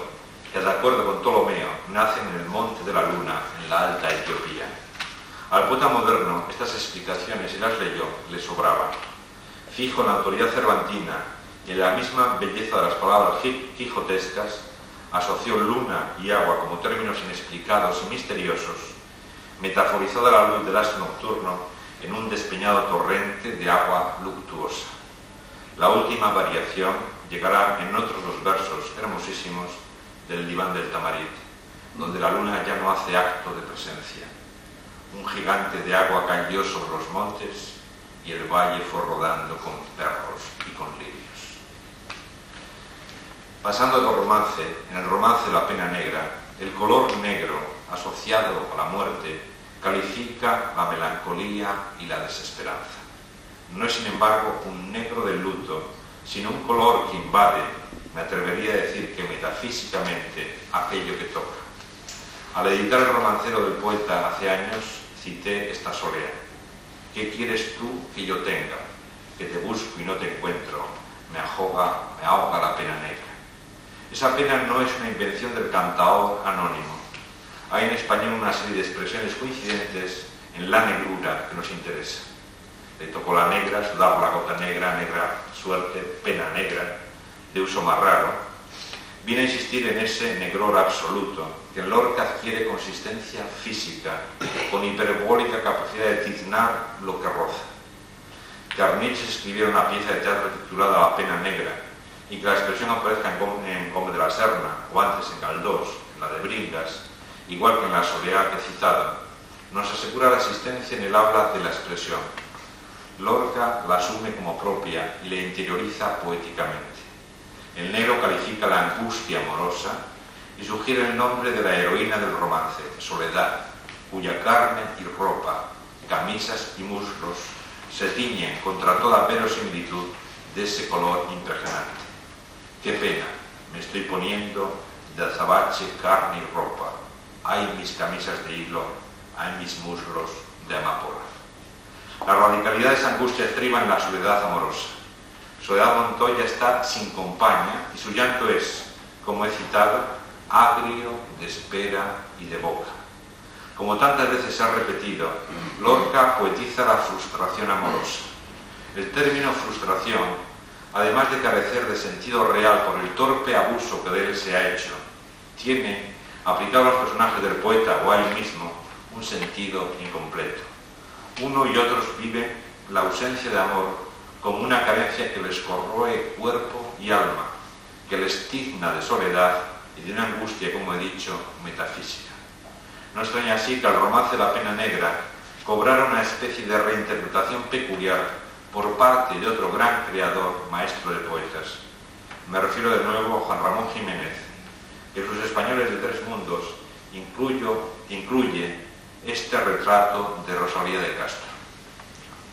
Speaker 4: que, de acuerdo con Ptolomeo, nacen en el monte de la luna, en la alta Etiopía. Al poeta moderno estas explicaciones, y las leyó, le sobraban. Fijo en la autoridad cervantina y en la misma belleza de las palabras quijotescas, asoció luna y agua como términos inexplicados y misteriosos, metaforizó de la luz del astro nocturno en un despeñado torrente de agua luctuosa. La última variación llegará en otros dos versos hermosísimos del Diván del Tamarit, donde la luna ya no hace acto de presencia. Un gigante de agua cayó sobre los montes y el valle fue rodando con perros y con lirios. Pasando al romance, en el romance La pena negra, el color negro asociado a la muerte califica la melancolía y la desesperanza. No es, sin embargo, un negro de luto, sino un color que invade, me atrevería a decir que metafísicamente, aquello que toca. Al editar el romancero del poeta hace años, cité esta solea: ¿qué quieres tú que yo tenga? Que te busco y no te encuentro, me ahoga la pena negra. Esa pena no es una invención del cantaor anónimo. Hay en español una serie de expresiones coincidentes en la negrura que nos interesa. Le tocó la negra, sudaba la gota negra, negra suerte, pena negra, de uso más raro. Viene a insistir en ese negror absoluto, que en Lorca adquiere consistencia física, con hiperbólica capacidad de tiznar lo que roza. Carniche escribió una pieza de teatro titulada La pena negra, y que la expresión aparezca en Gómez de la Serna, o antes en Galdós, en la de Bringas, igual que en la Soleá que he citado, nos asegura la existencia en el habla de la expresión. Lorca la asume como propia y la interioriza poéticamente. El negro califica la angustia amorosa y sugiere el nombre de la heroína del romance, Soledad, cuya carne y ropa, camisas y muslos se tiñen contra toda verosimilitud de ese color impresionante. Qué pena, me estoy poniendo de azabache, carne y ropa. Hay mis camisas de hilo, hay mis muslos de amapola. La radicalidad de esa angustia estriba en la soledad amorosa. Soledad Montoya está sin compañía y su llanto es, como he citado, agrio, de espera y de boca. Como tantas veces se ha repetido, Lorca poetiza la frustración amorosa. El término frustración, además de carecer de sentido real por el torpe abuso que de él se ha hecho, tiene, aplicado a los personajes del poeta o a él mismo, un sentido incompleto. Uno y otros viven la ausencia de amor como una carencia que les corroe cuerpo y alma, que les tizna de soledad y de una angustia, como he dicho, metafísica. No extraña así que al romance La pena negra cobrara una especie de reinterpretación peculiar por parte de otro gran creador, maestro de poetas. Me refiero de nuevo a Juan Ramón Jiménez, que en sus Españoles de Tres Mundos incluye este retrato de Rosalía de Castro.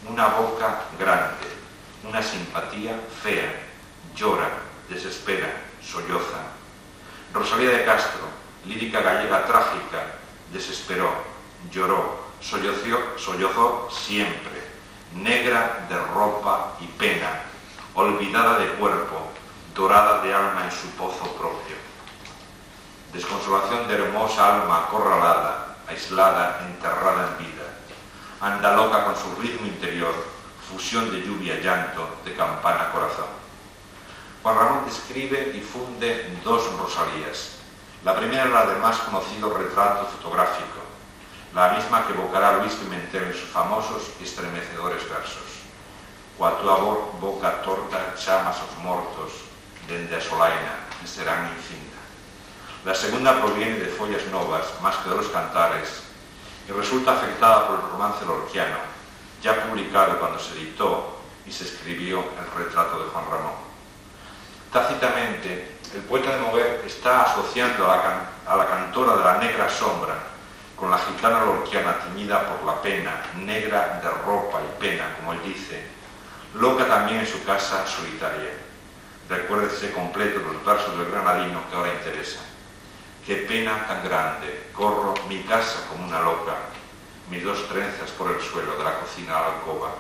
Speaker 4: Una boca grande, una simpatía fea, llora, desespera, solloza. Rosalía de Castro, lírica gallega trágica, desesperó, lloró, sollozó siempre, negra de ropa y pena, olvidada de cuerpo, dorada de alma en su pozo propio. Desconsolación de hermosa alma acorralada, aislada, enterrada en vida. Anda loca con su ritmo interior, fusión de lluvia, llanto, de campana, corazón. Juan Ramón describe y funde dos Rosalías. La primera es la del más conocido retrato fotográfico, la misma que evocará Luis Pimentel en sus famosos y estremecedores versos. Qua tua boca torta chamas os mortos, dende a solaina, e serán infinita. La segunda proviene de Follas Novas, más que de los Cantares, y resulta afectada por el romance lorquiano, ya publicado cuando se editó y se escribió el retrato de Juan Ramón. Tácitamente, el poeta de Moguer está asociando a la cantora de la negra sombra con la gitana lorquiana teñida por la pena, negra de ropa y pena, como él dice, loca también en su casa solitaria. Recuérdese completo los versos del granadino que ahora interesa. Qué pena tan grande, corro mi casa como una loca, mis dos trenzas por el suelo de la cocina a la alcoba.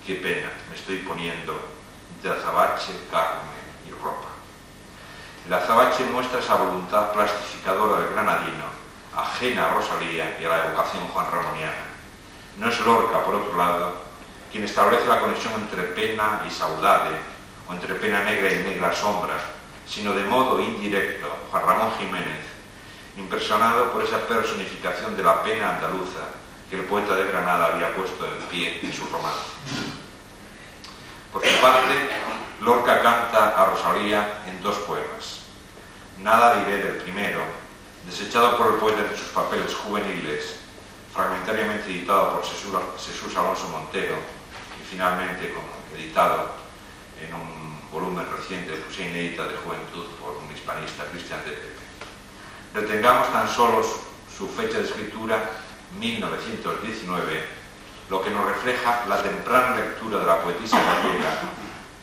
Speaker 4: Qué pena, me estoy poniendo de azabache, carne y ropa. El azabache muestra esa voluntad plastificadora del granadino, ajena a Rosalía y a la evocación juanramoniana. No es Lorca, por otro lado, quien establece la conexión entre pena y saudade, o entre pena negra y negra sombra, sino de modo indirecto Juan Ramón Jiménez, impresionado por esa personificación de la pena andaluza que el poeta de Granada había puesto en pie en su romance. Por su parte, Lorca canta a Rosalía en dos poemas. Nada diré del primero, desechado por el poeta en sus papeles juveniles, fragmentariamente editado por Jesús Alonso Montero y finalmente editado en un volumen reciente de poesía inédita de juventud por un hispanista, Cristian de Pepe. Retengamos tan solo su fecha de escritura, 1919, lo que nos refleja la temprana lectura de la poetisa gallega,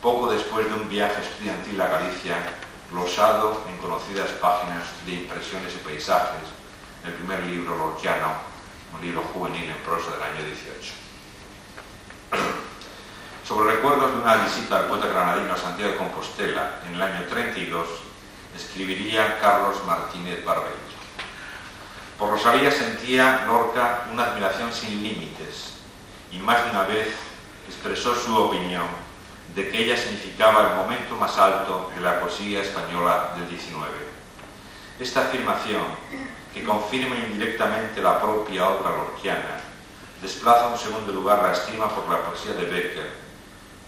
Speaker 4: poco después de un viaje estudiantil a Galicia, glosado en conocidas páginas de impresiones y paisajes, el primer libro lorquiano, un libro juvenil en prosa del año 18. Sobre recuerdos de una visita al poeta granadino a Santiago de Compostela en el año 32, escribiría Carlos Martínez Barbeito. Por Rosalía sentía Lorca una admiración sin límites y más de una vez expresó su opinión de que ella significaba el momento más alto de la poesía española del XIX. Esta afirmación, que confirma indirectamente la propia obra lorquiana, desplaza en segundo lugar la estima por la poesía de Bécquer,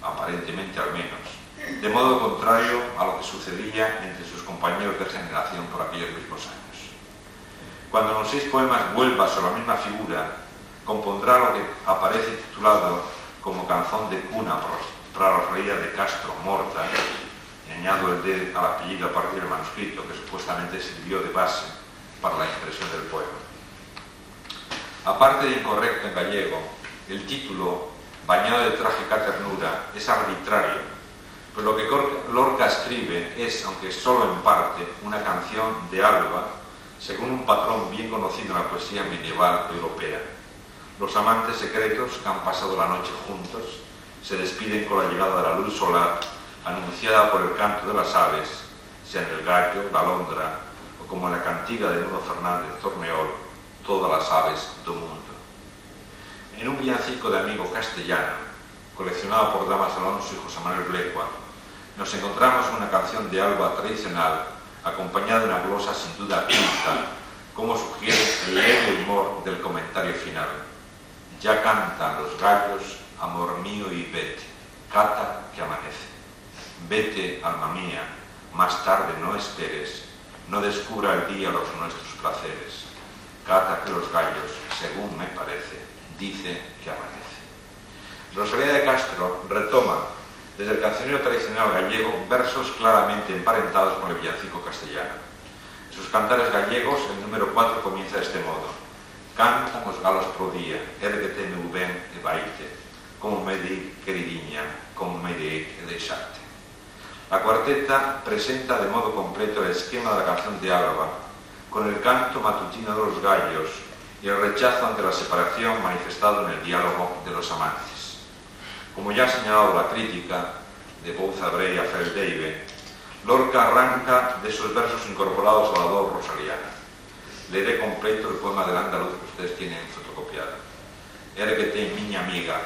Speaker 4: aparentemente al menos, de modo contrario a lo que sucedía entre sus compañeros de generación por aquellos mismos años. Cuando en los 6 poemas vuelva sobre la misma figura, compondrá lo que aparece titulado como Canción de cuna para Rosalía de Castro Morta, y añado el D al apellido a partir del manuscrito que supuestamente sirvió de base para la impresión del poema. Aparte de incorrecto en gallego, el título, bañado de trágica ternura, es arbitrario, pues lo que Lorca escribe es, aunque solo en parte, una canción de alba, según un patrón bien conocido en la poesía medieval europea. Los amantes secretos que han pasado la noche juntos se despiden con la llegada de la luz solar, anunciada por el canto de las aves, sea en el gallo, la alondra, o como en la cantiga de Nuno Fernández Torneol, todas las aves do mundo. En un villancico de amigo castellano, coleccionado por Damas Alonso y José Manuel Blecua, nos encontramos una canción de alba tradicional, acompañada de una glosa sin duda culta, como sugiere el leve humor del comentario final. Ya cantan los gallos, amor mío, y vete, cata que amanece. Vete, alma mía, más tarde no esperes, no descubra el día los nuestros placeres. Cata que los gallos, según me parece, dice que amanece. Rosalía de Castro retoma desde el cancionero tradicional gallego versos claramente emparentados con el villancico castellano. En sus cantares gallegos, el número 4 comienza de este modo: cantan os galos pro día, érguete meu ben e vaite, como me di, queridiña, como me di e deixarte. La cuarteta presenta de modo completo el esquema de la canción de Álava, con el canto matutino de los gallos y el rechazo ante la separación manifestado en el diálogo de los amantes. Como ya ha señalado la crítica de Pouza Brey a Feldeive, Lorca arranca de esos versos incorporados a la dor rosaliana. Leeré completo el poema del andaluz que ustedes tienen fotocopiado. Érguete, miña amiga,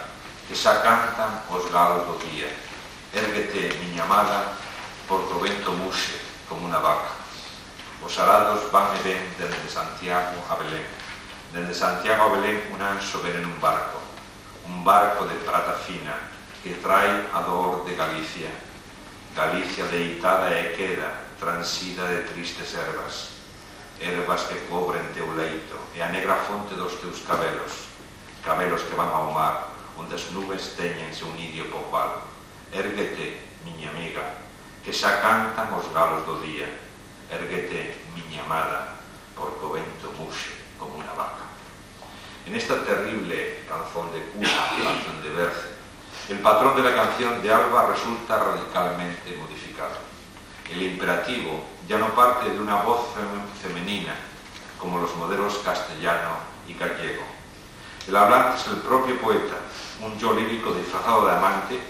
Speaker 4: que xa cantan os galos do día. Érguete, miña amada, porque o vento muxe como unha vaca. Os arados van e ven dende Santiago a Belén. Dende Santiago a Belén un anxo ven en un barco de prata fina, que trae a dor de Galicia. Galicia deitada e queda, transida de tristes ervas. Ervas que cobren teu leito, e a negra fonte dos teus cabelos. Cabelos que van ao mar, onde as nubes teñense un idio pombal. Érguete, miña amiga, que xa cantan os galos do día. Érguete, miña amada, porque o vento muxe como unha vaca. En esta terrible canción de cuna, canción de berce, el patrón de la canción de Alba resulta radicalmente modificado. El imperativo ya no parte de una voz femenina, como los modelos castellano y gallego. El hablante es el propio poeta, un yo lírico disfrazado de amante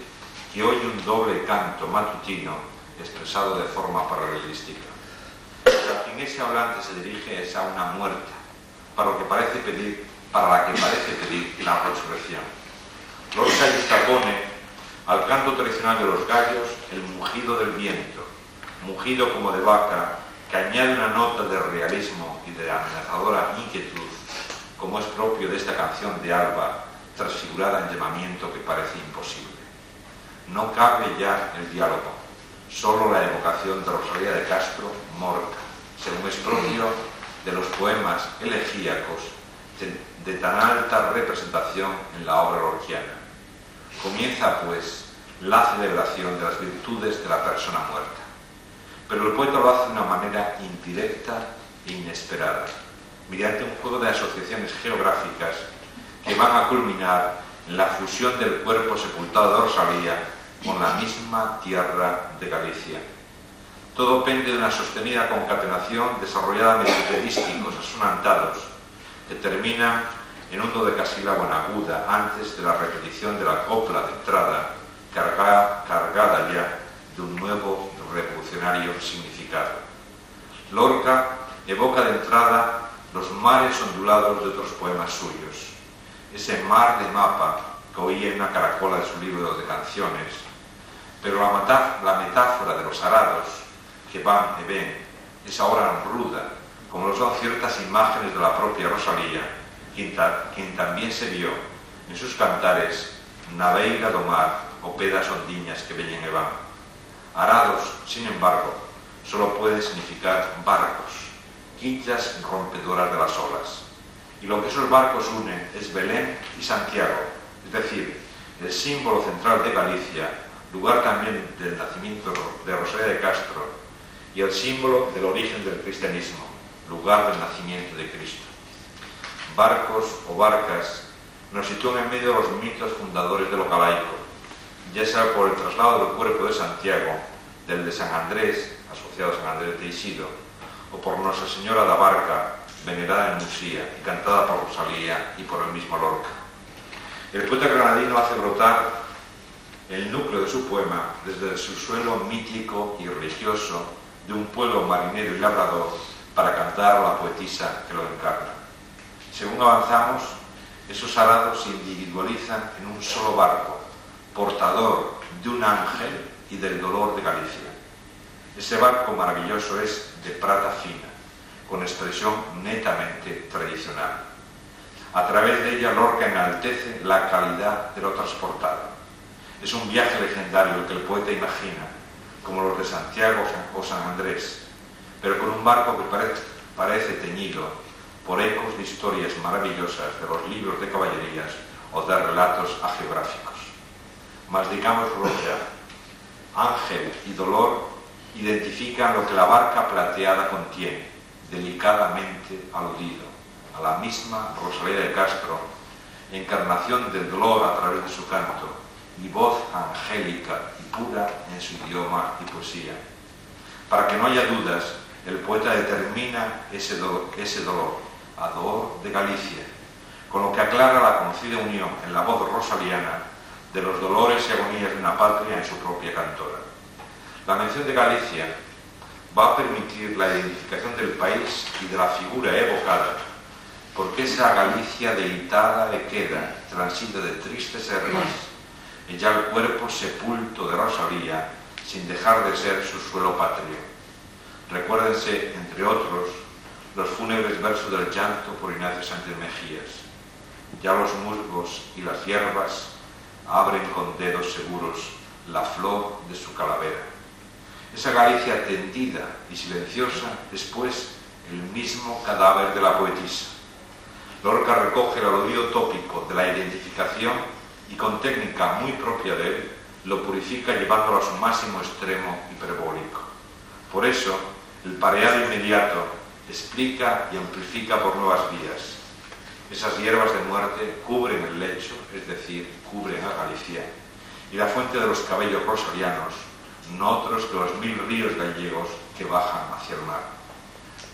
Speaker 4: que oye un doble canto matutino expresado de forma paralelística. A quien ese hablante se dirige es a una muerta, para la que parece pedir la resurrección. Lorca juxtapone al canto tradicional de los gallos el mugido del viento, mugido como de vaca, que añade una nota de realismo y de amenazadora inquietud, como es propio de esta canción de Alba, transfigurada en llamamiento que parece imposible. No cabe ya el diálogo, solo la evocación de Rosalía de Castro Morta, según es propio de los poemas elegíacos de tan alta representación en la obra lorquiana. Comienza, pues, la celebración de las virtudes de la persona muerta. Pero el poeta lo hace de una manera indirecta e inesperada, mediante un juego de asociaciones geográficas que van a culminar en la fusión del cuerpo sepultado de Rosalía con la misma tierra de Galicia. Todo pende de una sostenida concatenación desarrollada mediante dísticos asonantados que termina en un dodecasílabo en aguda antes de la repetición de la copla de entrada, cargada ya de un nuevo revolucionario significado. Lorca evoca de entrada los mares ondulados de otros poemas suyos, ese mar de mapa que oía en una caracola de su libro de canciones, pero la metáfora de los arados que van y ven es ahora ruda, como lo son ciertas imágenes de la propia Rosalía, quien también se vio en sus cantares na veiga do mar o pedas ondiñas que veñen e van. Arados, sin embargo, solo puede significar barcos, quillas rompedoras de las olas. Y lo que esos barcos unen es Belén y Santiago, es decir, el símbolo central de Galicia, lugar también del nacimiento de Rosalía de Castro, y el símbolo del origen del cristianismo, lugar del nacimiento de Cristo. Barcos o barcas nos sitúan en medio de los mitos fundadores de lo galaico, ya sea por el traslado del cuerpo de Santiago, del de San Andrés, asociado a San Andrés de Teixido, o por Nuestra Señora da Barca, venerada en Musía y cantada por Rosalía y por el mismo Lorca. El poeta granadino hace brotar el núcleo de su poema desde el subsuelo mítico y religioso de un pueblo marinero y labrador para cantar a la poetisa que lo encarna. Según avanzamos, esos arados se individualizan en un solo barco, portador de un ángel y del dolor de Galicia. Ese barco maravilloso es de plata fina, con expresión netamente tradicional. A través de ella Lorca enaltece la calidad de lo transportado. Es un viaje legendario el que el poeta imagina, como los de Santiago o San Andrés, pero con un barco que parece teñido por ecos de historias maravillosas de los libros de caballerías o de relatos hagiográficos. Mas digámoslo ya, ángel y dolor identifican lo que la barca plateada contiene, delicadamente aludido a la misma Rosalía de Castro, encarnación del dolor a través de su canto y voz angélica y pura en su idioma y poesía. Para que no haya dudas, el poeta determina ese dolor, a dolor de Galicia, con lo que aclara la conocida unión en la voz rosaliana de los dolores y agonías de una patria en su propia cantora. La mención de Galicia va a permitir la identificación del país y de la figura evocada, porque esa Galicia delitada le queda, transita de tristes hermas, y ya el cuerpo sepulto de Rosalía, sin dejar de ser su suelo patrio. Recuérdense, entre otros, los fúnebres versos del llanto por Ignacio Sánchez Mejías. Ya los musgos y las hierbas abren con dedos seguros la flor de su calavera. Esa Galicia tendida y silenciosa, después el mismo cadáver de la poetisa. Lorca recoge el aludido tópico de la identificación y con técnica muy propia de él, lo purifica llevándolo a su máximo extremo hiperbólico. Por eso, el pareado inmediato explica y amplifica por nuevas vías. Esas hierbas de muerte cubren el lecho, es decir, cubren a Galicia, y la fuente de los cabellos rosarianos, no otros que los 1000 ríos gallegos que bajan hacia el mar.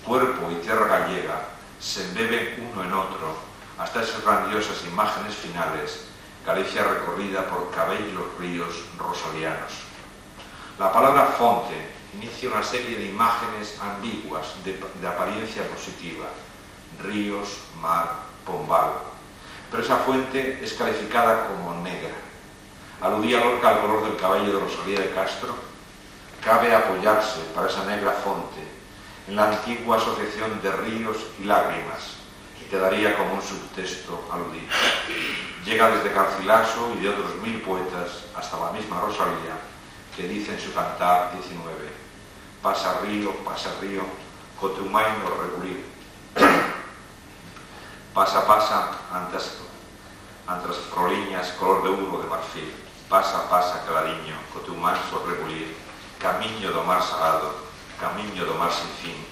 Speaker 4: Cuerpo y tierra gallega se embeben uno en otro hasta esas grandiosas imágenes finales, Galicia recorrida por cabellos ríos rosalianos. La palabra fonte inicia una serie de imágenes ambiguas de apariencia positiva: ríos, mar, pombal. Pero esa fuente es calificada como negra. Aludía Lorca al color del cabello de Rosalía de Castro. Cabe apoyarse para esa negra fonte en la antigua asociación de ríos y lágrimas, que quedaría como un subtexto aludido. Llega desde Garcilaso y de otros 1000 poetas hasta la misma Rosalía, que dice en su cantar 19: pasa río, cotumai no regulir. Pasa, antas froliñas color de ouro de marfil. Pasa, clariño, cotumai so regulir. Camiño do mar salado, camiño do mar sin fin.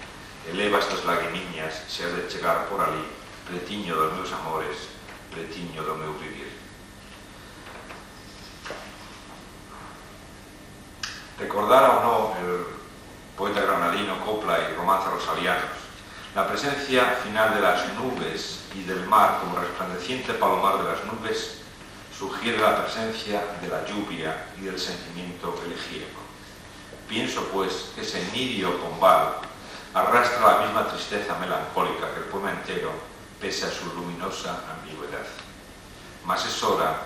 Speaker 4: Eleva estas lagrimiñas, se has de chegar por ali, pretiño dos meus amores, pretiño do meu vivir. Recordara o no el poeta granadino copla y romances rosalianos, la presencia final de las nubes y del mar como resplandeciente palomar de las nubes sugiere la presencia de la lluvia y del sentimiento elegíaco. Pienso, pues, que ese nidio pombal arrastra la misma tristeza melancólica que el poema entero, pese a su luminosa ambigüedad. Mas es hora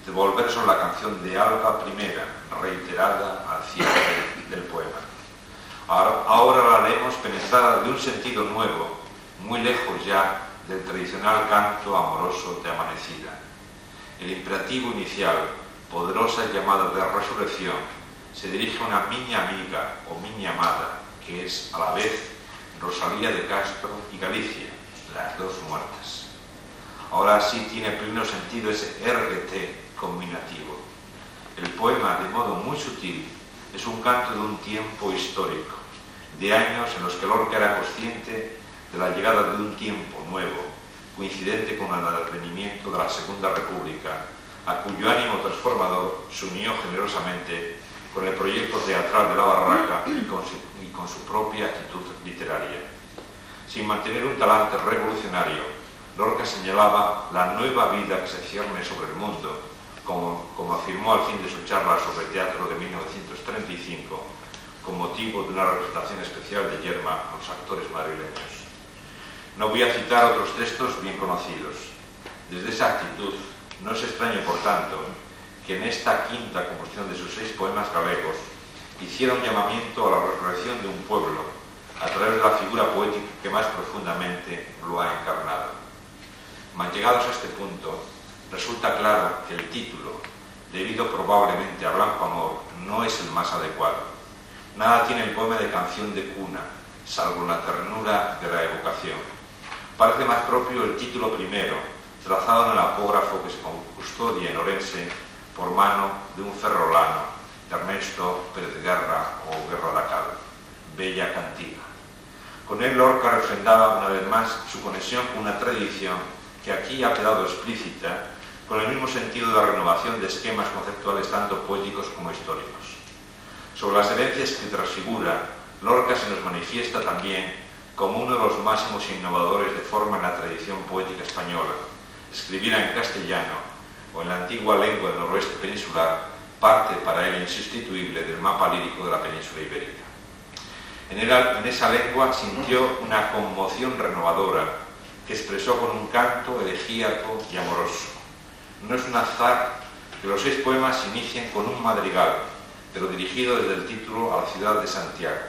Speaker 4: de volver sobre la canción de Alba I, reiterada al cierre del poema. Ahora la haremos penetrada de un sentido nuevo, muy lejos ya del tradicional canto amoroso de amanecida. El imperativo inicial, poderosa llamada de resurrección, se dirige a una miña amiga o miña amada, que es a la vez Rosalía de Castro y Galicia, las dos muertas. Ahora sí tiene pleno sentido ese RT combinativo. El poema, de modo muy sutil, es un canto de un tiempo histórico, de años en los que Lorca era consciente de la llegada de un tiempo nuevo, coincidente con el advenimiento de la Segunda República, a cuyo ánimo transformador se unió generosamente con el proyecto teatral de la Barraca y con su propia actitud literaria. Sin mantener un talante revolucionario, Lorca señalaba la nueva vida que se cierne sobre el mundo, como afirmó al fin de su charla sobre teatro de 1935, con motivo de una representación especial de Yerma a los actores madrileños. No voy a citar otros textos bien conocidos. Desde esa actitud, no es extraño, por tanto, que en esta quinta composición de sus 6 poemas galegos hiciera un llamamiento a la resurrección de un pueblo a través de la figura poética que más profundamente lo ha encarnado. Mas llegados a este punto, resulta claro que el título, debido probablemente a Blanco Amor, no es el más adecuado. Nada tiene el poema de canción de cuna, salvo la ternura de la evocación. Parece más propio el título primero, trazado en el apógrafo que se custodia en Orense por mano de un ferrolano, de Ernesto Pérez Guerra o Guerra da Cal, Bella Cantiga. Con él Lorca refrendaba una vez más su conexión con una tradición que aquí ha quedado explícita, con el mismo sentido de la renovación de esquemas conceptuales tanto poéticos como históricos. Sobre las herencias que transfigura, Lorca se nos manifiesta también como uno de los máximos innovadores de forma en la tradición poética española. Escribiera en castellano o en la antigua lengua del noroeste peninsular, parte para él insustituible del mapa lírico de la península ibérica. En esa lengua sintió una conmoción renovadora que expresó con un canto elegíaco y amoroso. No es un azar que los 6 poemas se inicien con un madrigal, pero dirigido desde el título a la ciudad de Santiago.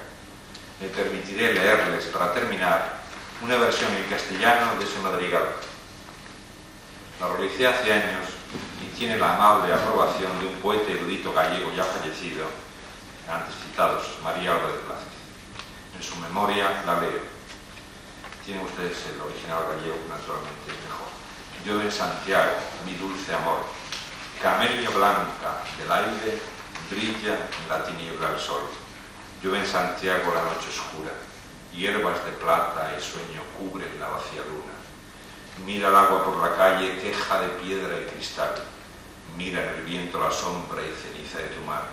Speaker 4: Me permitiré leerles, para terminar, una versión en castellano de ese madrigal. La realicé hace años y tiene la amable aprobación de un poeta erudito gallego ya fallecido, antes citados, María Álvarez Blázquez. En su memoria la leo. Tienen ustedes el original gallego, naturalmente, mejor. Yo en Santiago, mi dulce amor, camellia blanca del aire, brilla en la tiniebla el sol. Yo en Santiago la noche oscura, hierbas de plata y sueño cubren la vacía luna. Mira el agua por la calle, queja de piedra y cristal. Mira en el viento la sombra y ceniza de tu mar.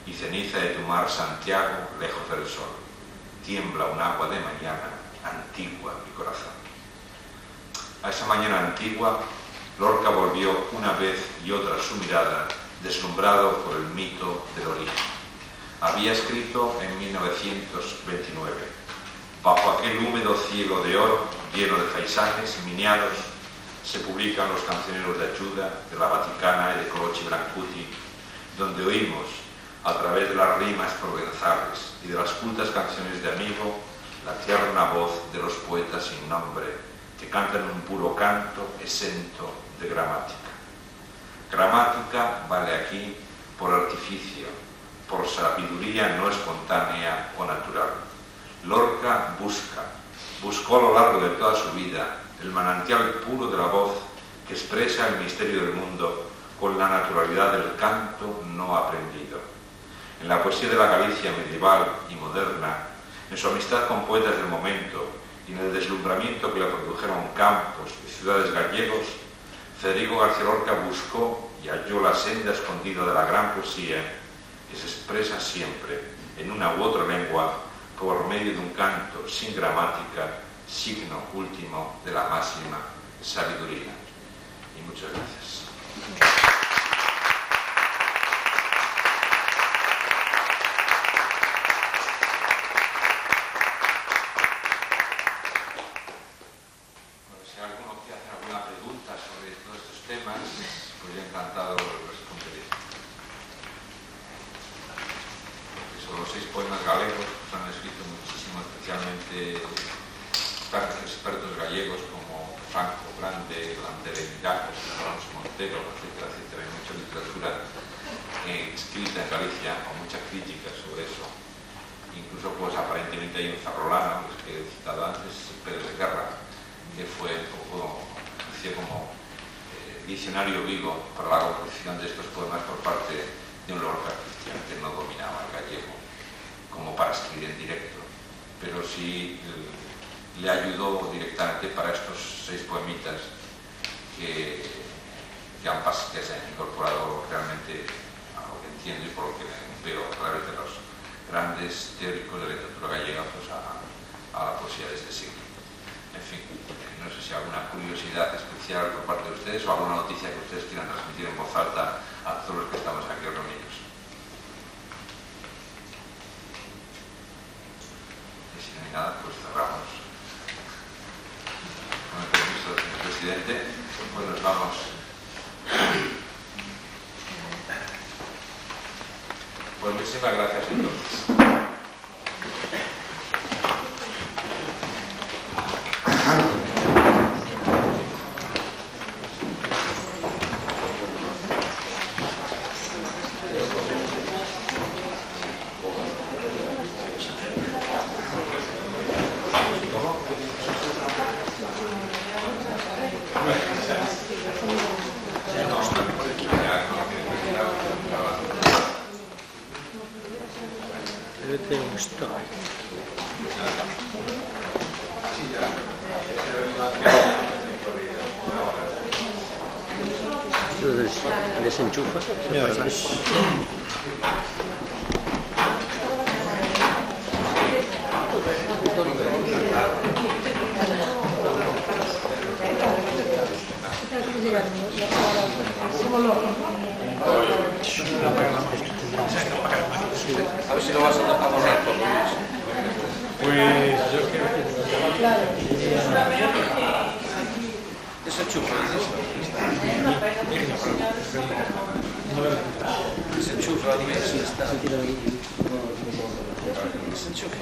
Speaker 4: Y ceniza de tu mar, Santiago, lejos del sol. Tiembla un agua de mañana, antigua mi corazón. A esa mañana antigua, Lorca volvió una vez y otra su mirada, deslumbrado por el mito del origen. Había escrito en 1929, bajo aquel húmedo cielo de oro, lleno de faisajes miniados, se publican los cancioneros de ayuda de la Vaticana y de Colochi Brancuti, donde oímos, a través de las rimas provenzales y de las cultas canciones de amigo, la tierna voz de los poetas sin nombre, que cantan un puro canto exento de gramática. Gramática vale aquí por artificio, por sabiduría no espontánea o natural. Lorca buscó a lo largo de toda su vida el manantial puro de la voz que expresa el misterio del mundo con la naturalidad del canto no aprendido. En la poesía de la Galicia medieval y moderna, en su amistad con poetas del momento y en el deslumbramiento que le produjeron campos y ciudades gallegos, Federico García Lorca buscó y halló la senda escondida de la gran poesía que se expresa siempre en una u otra lengua por medio de un canto sin gramática, signo último de la máxima sabiduría. Y muchas gracias. Etcétera, etcétera, hay mucha literatura escrita en Galicia, con muchas críticas sobre eso. Incluso pues aparentemente hay un zarrolano, que he citado antes, Pérez de Guerra, que fue un poco como diccionario vivo para la composición de estos poemas por parte de un Lorca cristiano que no dominaba el gallego como para escribir en directo, pero sí le ayudó directamente para estos 6 poemitas que se han incorporado realmente a lo que entiendo y por lo que veo a través de los grandes teóricos de la literatura gallega pues a la poesía de este siglo. En fin, no sé si alguna curiosidad especial por parte de ustedes o alguna noticia que ustedes quieran transmitir en voz alta a todos los que estamos aquí reunidos. Y si no hay nada, pues cerramos. Con el permiso del presidente, pues nos vamos. Pues muchísimas gracias entonces.
Speaker 5: Desenchufa.
Speaker 3: A ver si lo vas a borrar todo.
Speaker 2: Pues yo creo que...
Speaker 3: Desenchufa. Desenchufa, sí está. Desenchufa.